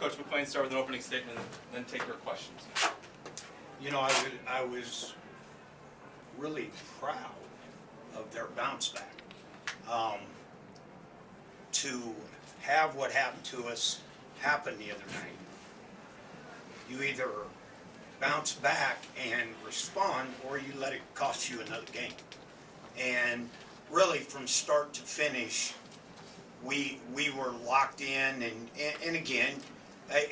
Coach McClain start with an opening statement and then take your questions. You know, I was really proud of their bounce back. To have what happened to us happen the other night, you either bounce back and respond, or you let it cost you another game. And really, from start to finish, we were locked in. And again,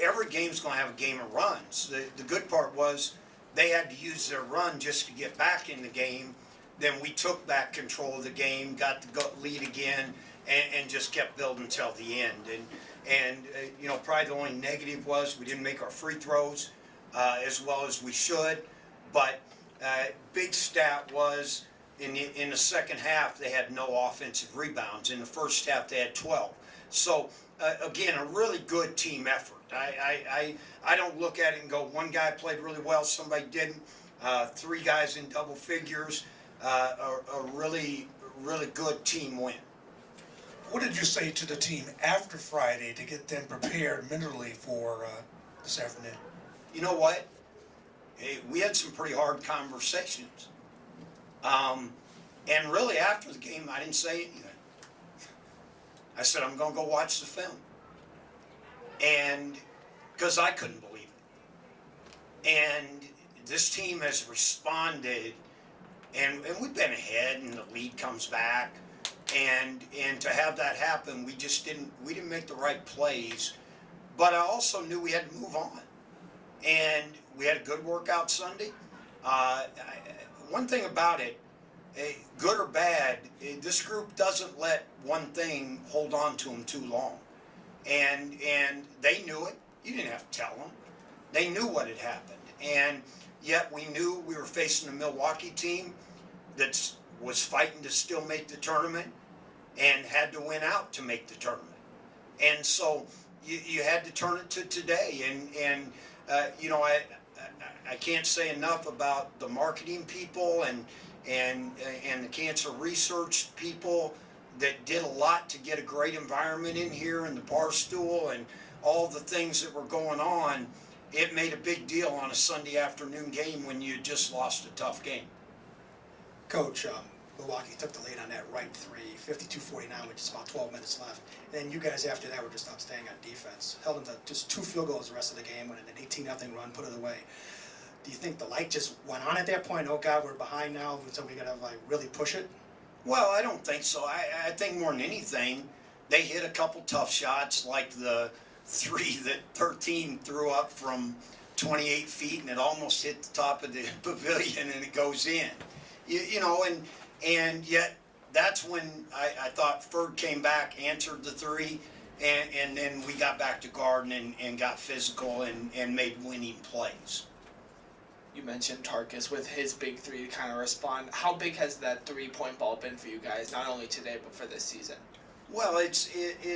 every game's going to have a game of runs. The good part was they had to use their run just to get back in the game. Then we took back control of the game, got the lead again, and just kept building until the end. And you know, probably the only negative was we didn't make our free throws as well as we should. But big stat was in the second half they had no offensive rebounds. In the first half they had 12. So again, a really good team effort. I don't look at it and go, one guy played really well, somebody didn't. Three guys in double figures. A really good team win. What did you say to the team after Friday to get them prepared mentally for this afternoon? You know what? Hey, we had some pretty hard conversations. And really after the game, I didn't say anything. I said, I'm going to go watch the film. And because I couldn't believe it. And this team has responded, and we've been ahead, and the lead comes back. And to have that happen, we didn't make the right plays. But I also knew we had to move on. And we had a good workout Sunday. One thing about it, good or bad, this group doesn't let one thing hold on to them too long. And they knew it. You didn't have to tell them. They knew what had happened. And yet we knew we were facing a Milwaukee team that was fighting to still make the tournament and had to win out to make the tournament. And so you had to turn it to today. And you know, I can't say enough about the marketing people and the cancer research people that did a lot to get a great environment in here, and the bar stool and all the things that were going on. It made a big deal on a Sunday afternoon game when you just lost a tough game. Coach, Milwaukee took the lead on that right three, 52-49, with just about 12 minutes left. And then you guys after that were just outstanding on defense. Held them to just 2 field goals the rest of the game, went an 18-0 run, put it away. Do you think the light just went on at that point? Oh God, we're behind now, so we gotta like really push it? Well, I don't think so. I think more than anything, they hit a couple tough shots, like the 3 that 13 threw up from 28 feet, and it almost hit the top of the pavilion, and it goes in. You know, and yet that's when I thought Ferd came back, answered the 3, and then we got back to guard and got physical and made winning plays. You mentioned Tarkus with his big 3 to kind of respond. How big has that 3-point ball been for you guys, not only today but for this season? Well, it's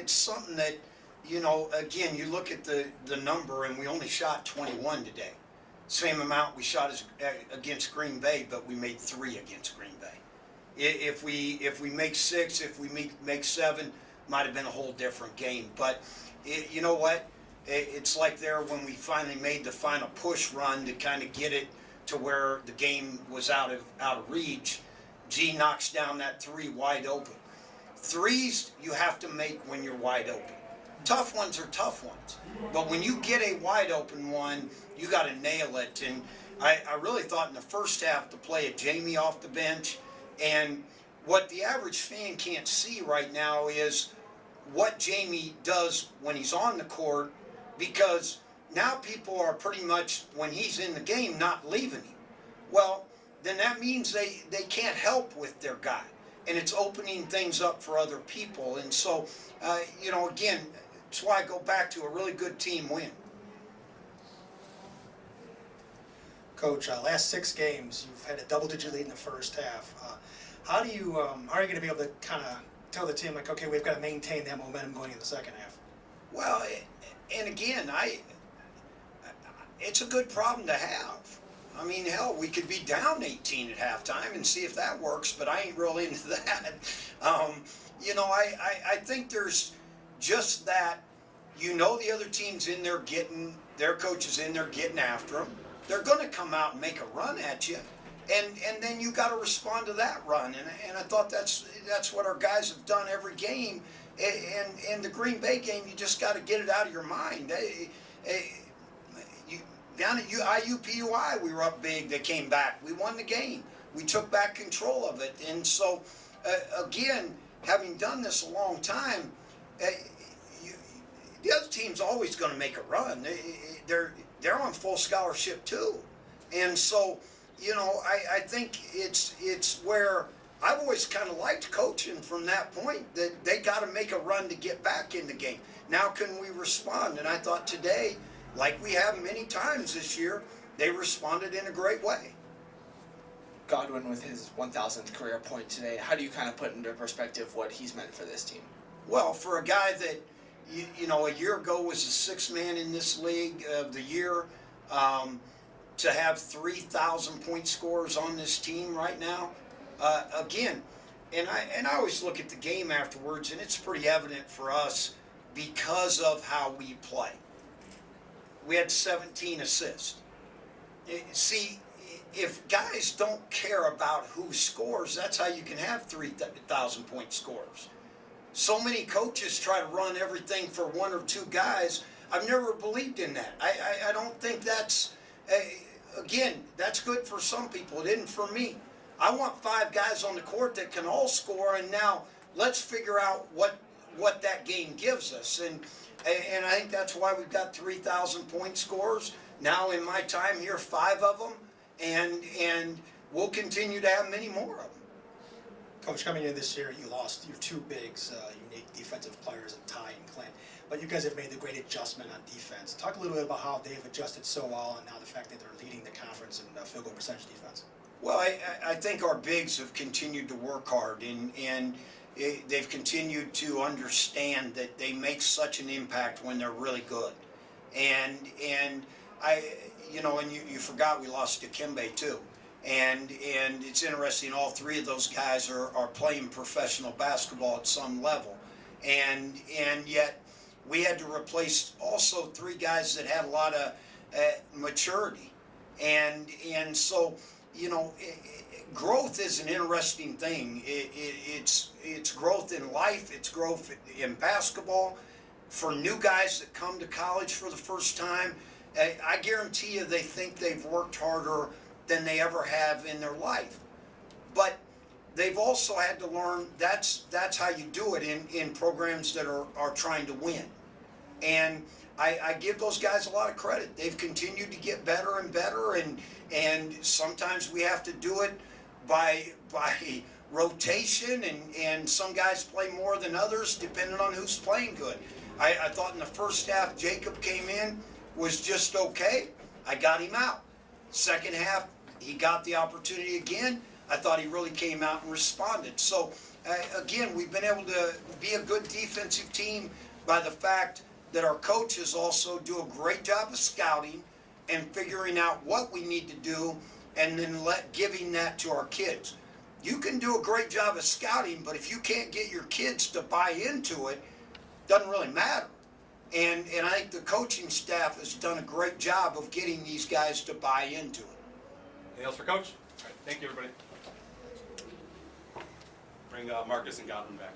something that, you know, again, you look at the number, and we only shot 21 today. Same amount we shot against Green Bay, but we made 3 against Green Bay. If we make 6, if we make 7, might have been a whole different game. But you know what? It's like there when we finally made the final push run to kind of get it to where the game was out of reach. G knocks down that 3 wide open. 3s you have to make when you're wide open. Tough ones are tough ones, but when you get a wide open one, you got to nail it. And I really thought in the first half to play a Jamie off the bench, and what the average fan can't see right now is what Jamie does when he's on the court, because now people are pretty much, when he's in the game, not leaving him. Well, then that means they can't help with their guy, and it's opening things up for other people. And so, you know, again, that's why I go back to a really good team win. Coach, last 6 games, you've had a double-digit lead in the first half. How are you going to be able to kind of tell the team, like, okay, we've got to maintain that momentum going in the second half? Well, and again, it's a good problem to have. I mean, hell, we could be down 18 at halftime and see if that works, but I ain't really into that. You know, I think there's just that You know the other team's in there getting, their coaches in there getting after them. They're going to come out and make a run at you. And then you got to respond to that run. And I thought that's what our guys have done every game. And the Green Bay game, you just got to get it out of your mind. Down at IUPUI, we were up big. They came back. We won the game. We took back control of it. And so, again, having done this a long time, the other team's always going to make a run. They're on full scholarship too. And so, you know, I think it's where I've always kind of liked coaching from that point, that they got to make a run to get back in the game. Now can we respond? And I thought today, like we have many times this year, they responded in a great way. Godwyn with his 1,000th career point today, how do you kind of put into perspective what he's meant for this team? Well, for a guy that, you know, a year ago was the sixth man in this league of the year, to have 3,000 point scorers on this team right now, again, and I always look at the game afterwards, and it's pretty evident for us because of how we play. We had 17 assists. See, if guys don't care about who scores, that's how you can have 3,000 point scorers. So many coaches try to run everything for one or two guys. I've never believed in that. I don't think that's, again, that's good for some people. It isn't for me. I want 5 guys on the court that can all score, and now let's figure out what that game gives us. And I think that's why we've got 3,000 point scorers. Now in my time here, 5 of them, and we'll continue to have many more of them. Coach, coming in this year, you lost your 2 bigs, unique defensive players in Ty and Clint. But you guys have made the great adjustment on defense. Talk a little bit about how they've adjusted so well, and now the fact that they're leading the conference in field goal percentage defense. Well, I think our bigs have continued to work hard, and they've continued to understand that they make such an impact when they're really good. And you forgot we lost to Kimbe too. And it's interesting, all 3 of those guys are playing professional basketball at some level. And yet we had to replace also 3 guys that had a lot of maturity. And so, you know, growth is an interesting thing. It's growth in life, it's growth in basketball. For new guys that come to college for the first time, I guarantee you they think they've worked harder than they ever have in their life. But they've also had to learn that's how you do it in programs that are trying to win. And I give those guys a lot of credit. They've continued to get better and better, and sometimes we have to do it by rotation, and some guys play more than others depending on who's playing good. I thought in the first half Jacob came in, was just okay. I got him out. Second half, he got the opportunity again. I thought he really came out and responded. So, again, we've been able to be a good defensive team by the fact that our coaches also do a great job of scouting and figuring out what we need to do, and then giving that to our kids. You can do a great job of scouting, but if you can't get your kids to buy into it, doesn't really matter. And I think the coaching staff has done a great job of getting these guys to buy into it. Anything else for Coach? All right, thank you, everybody. Bring Marcus and Godwyn back.